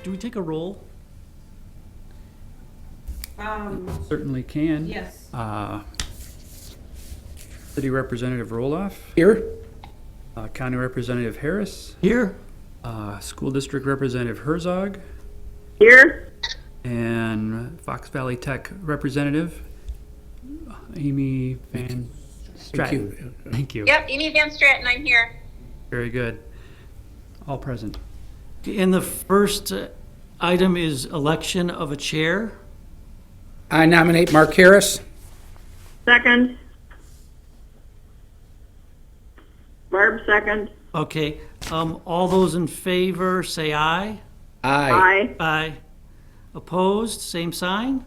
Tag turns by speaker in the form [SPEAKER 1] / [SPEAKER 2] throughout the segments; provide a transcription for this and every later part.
[SPEAKER 1] do we take a roll?
[SPEAKER 2] Certainly can.
[SPEAKER 3] Yes.
[SPEAKER 2] City Representative Roloff,
[SPEAKER 4] Here?
[SPEAKER 2] County Representative Harris,
[SPEAKER 1] Here?
[SPEAKER 2] School District Representative Herzog,
[SPEAKER 5] Here.
[SPEAKER 2] and Fox Valley Tech Representative Amy Van Stratton. Thank you.
[SPEAKER 5] Yep, Amy Van Stratton, I'm here.
[SPEAKER 2] Very good. All present.
[SPEAKER 1] And the first item is election of a chair.
[SPEAKER 4] I nominate Mark Harris.
[SPEAKER 5] Second. Barb, second.
[SPEAKER 1] Okay, all those in favor, say aye.
[SPEAKER 4] Aye.
[SPEAKER 1] Aye. Opposed, same sign?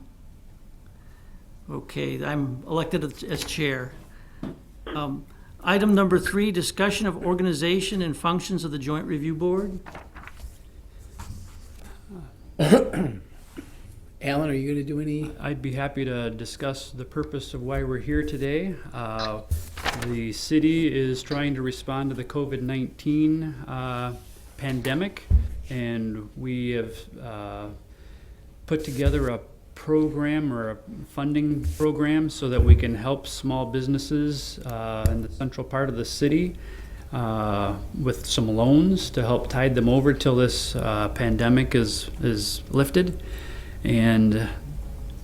[SPEAKER 1] Okay, I'm elected as chair. Item number 3, discussion of organization and functions of the Joint Review Board.
[SPEAKER 4] Alan, are you going to do any?
[SPEAKER 2] I'd be happy to discuss the purpose of why we're here today. The city is trying to respond to the COVID-19 pandemic, and we have put together a program or a funding program so that we can help small businesses in the central part of the city with some loans to help tide them over till this pandemic is lifted. And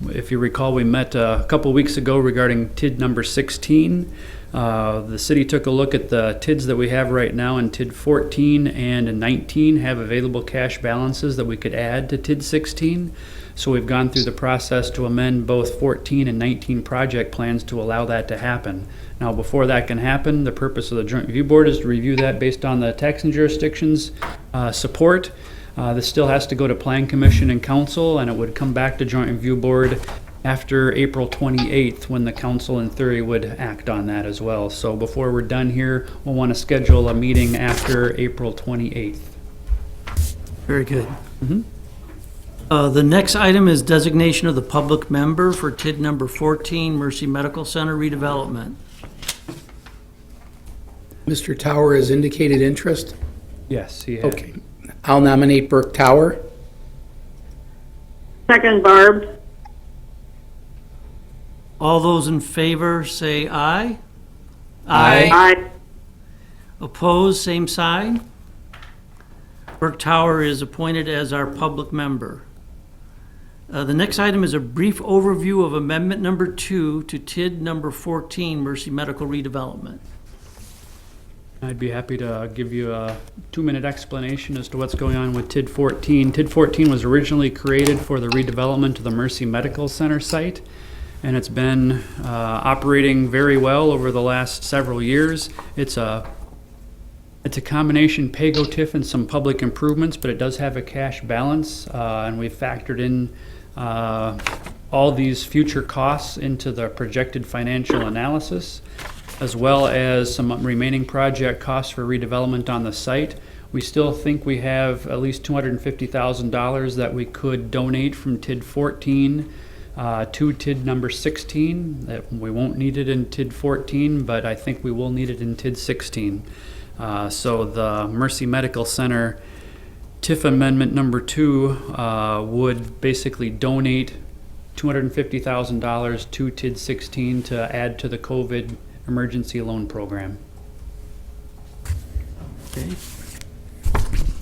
[SPEAKER 2] if you recall, we met a couple weeks ago regarding TID number 16. The city took a look at the TIDs that we have right now, and TID 14 and 19 have available cash balances that we could add to TID 16. So we've gone through the process to amend both 14 and 19 project plans to allow that to happen. Now, before that can happen, the purpose of the Joint Review Board is to review that based on the taxing jurisdictions support. This still has to go to Plan Commission and Council, and it would come back to Joint Review Board after April 28th, when the council in theory would act on that as well. So before we're done here, we'll want to schedule a meeting after April 28th.
[SPEAKER 1] Very good. The next item is designation of the public member for TID number 14, Mercy Medical Center redevelopment.
[SPEAKER 4] Mr. Tower has indicated interest.
[SPEAKER 2] Yes, he has.
[SPEAKER 4] Okay. I'll nominate Burke Tower.
[SPEAKER 5] Second, Barb.
[SPEAKER 1] All those in favor, say aye.
[SPEAKER 4] Aye.
[SPEAKER 5] Aye.
[SPEAKER 1] Opposed, same sign. Burke Tower is appointed as our public member. The next item is a brief overview of amendment number 2 to TID number 14, Mercy Medical redevelopment.
[SPEAKER 2] I'd be happy to give you a 2-minute explanation as to what's going on with TID 14. TID 14 was originally created for the redevelopment of the Mercy Medical Center site, and it's been operating very well over the last several years. It's a combination pay-go TIF and some public improvements, but it does have a cash balance, and we've factored in all these future costs into the projected financial analysis, as well as some remaining project costs for redevelopment on the site. We still think we have at least $250,000 that we could donate from TID 14 to TID number 16. That we won't need it in TID 14, but I think we will need it in TID 16. So the Mercy Medical Center TIF amendment number 2 would basically donate $250,000 to TID 16 to add to the COVID emergency loan program.
[SPEAKER 1] Okay.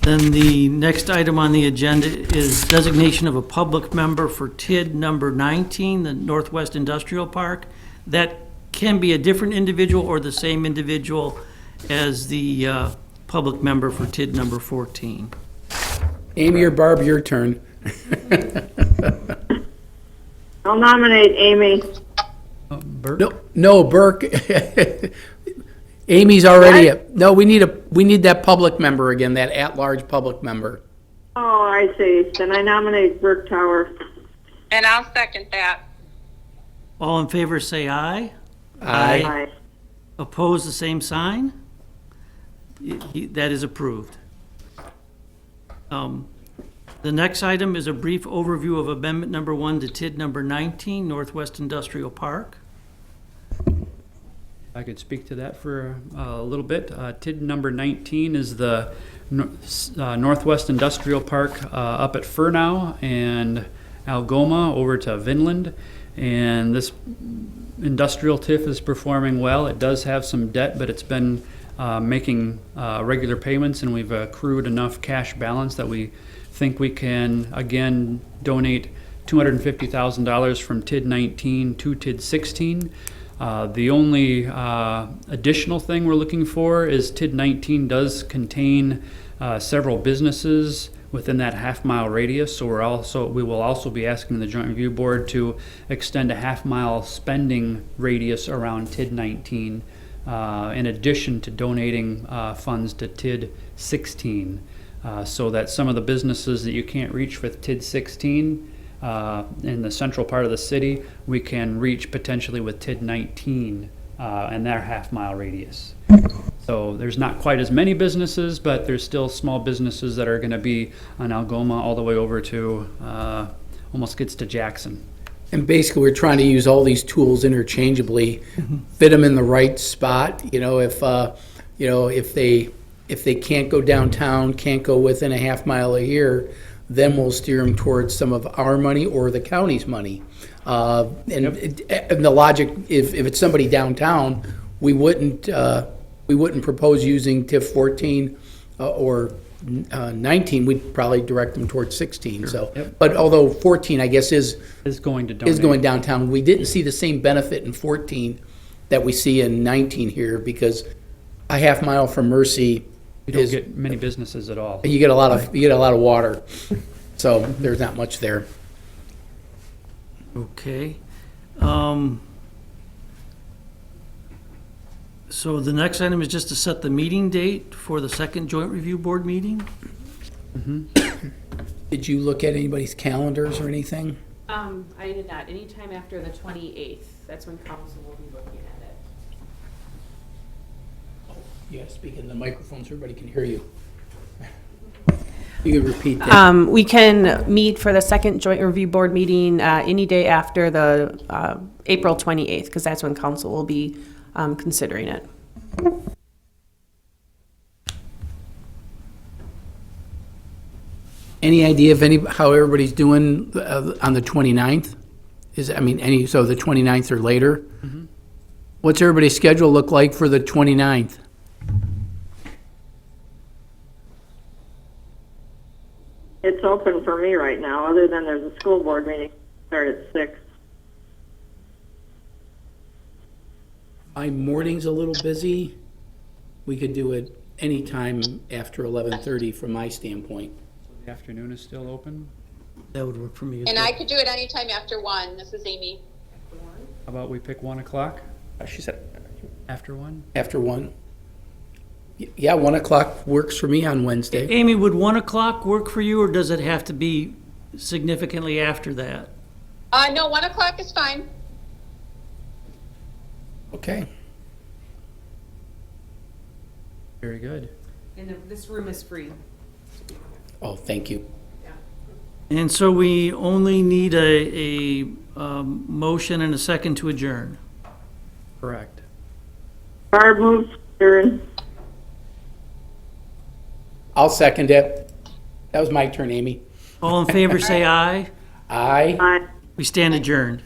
[SPEAKER 1] Then the next item on the agenda is designation of a public member for TID number 19, the Northwest Industrial Park. That can be a different individual or the same individual as the public member for TID number 14.
[SPEAKER 4] Amy or Barb, your turn.
[SPEAKER 5] I'll nominate Amy.
[SPEAKER 2] Bert?
[SPEAKER 4] No, Burke. Amy's already no, we need that public member again, that at-large public member.
[SPEAKER 5] Oh, I see. Then I nominate Burke Tower.
[SPEAKER 6] And I'll second that.
[SPEAKER 1] All in favor, say aye.
[SPEAKER 4] Aye.
[SPEAKER 5] Aye.
[SPEAKER 1] Opposed, the same sign? That is approved. The next item is a brief overview of amendment number 1 to TID number 19, Northwest Industrial Park.
[SPEAKER 2] I could speak to that for a little bit. TID number 19 is the Northwest Industrial Park up at Furnow and Algoma over to Vinland. And this industrial TIF is performing well. It does have some debt, but it's been making regular payments, and we've accrued enough cash balance that we think we can again donate $250,000 from TID 19 to TID 16. The only additional thing we're looking for is TID 19 does contain several businesses within that half-mile radius, so we will also be asking the Joint Review Board to extend a half-mile spending radius around TID 19, in addition to donating funds to TID 16, so that some of the businesses that you can't reach with TID 16 in the central part of the city, we can reach potentially with TID 19 and their half-mile radius. So there's not quite as many businesses, but there's still small businesses that are going to be on Algoma all the way over to almost gets to Jackson.
[SPEAKER 4] And basically, we're trying to use all these tools interchangeably, fit them in the right spot. If they can't go downtown, can't go within a half mile a year, then we'll steer them towards some of our money or the county's money. And the logic, if it's somebody downtown, we wouldn't propose using TIF 14 or 19. We'd probably direct them towards 16. Sure. So, yep. But although 14, I guess, is going downtown, we didn't see the same benefit in 14 that we see in 19 here, because a half mile from Mercy,
[SPEAKER 2] you don't get many businesses at all.
[SPEAKER 4] You get a lot of water, so there's not much there.
[SPEAKER 1] Okay. So the next item is just to set the meeting date for the second Joint Review Board meeting?
[SPEAKER 2] Mm-hmm.
[SPEAKER 4] Did you look at anybody's calendars or anything?
[SPEAKER 3] I did not. Anytime after the 28th, that's when council will be looking at it.
[SPEAKER 4] Yeah, speak in the microphone so everybody can hear you. You can repeat that.
[SPEAKER 3] We can meet for the second Joint Review Board meeting any day after the April 28th, because that's when council will be considering it.
[SPEAKER 4] Any idea of how everybody's doing on the 29th? So the 29th or later? Mm-hmm. What's everybody's schedule look like for the 29th?
[SPEAKER 5] It's open for me right now, other than there's a school board meeting start at 6.
[SPEAKER 4] My morning's a little busy. We could do it any time after 11:30 from my standpoint.
[SPEAKER 2] The afternoon is still open.
[SPEAKER 1] That would work for me as
[SPEAKER 6] And
[SPEAKER 1] well.
[SPEAKER 6] I could do it anytime after 1. This is Amy.
[SPEAKER 2] How about we pick 1 o'clock?
[SPEAKER 7] She said
[SPEAKER 2] After 1?
[SPEAKER 4] After 1? Yeah, 1 o'clock works for me on Wednesday.
[SPEAKER 1] Amy, would 1 o'clock work for you, or does it have to be significantly after that?
[SPEAKER 6] No, 1 o'clock is fine.
[SPEAKER 4] Okay.
[SPEAKER 2] Very good.
[SPEAKER 3] And this room is free.
[SPEAKER 4] Oh, thank you.
[SPEAKER 1] And so we only need a motion and a second to adjourn.
[SPEAKER 2] Correct.
[SPEAKER 5] Barb moves, adjourn.
[SPEAKER 4] I'll second it. That was my turn, Amy.
[SPEAKER 1] All in favor, say aye.
[SPEAKER 4] Aye.
[SPEAKER 5] Aye.
[SPEAKER 1] We stand adjourned.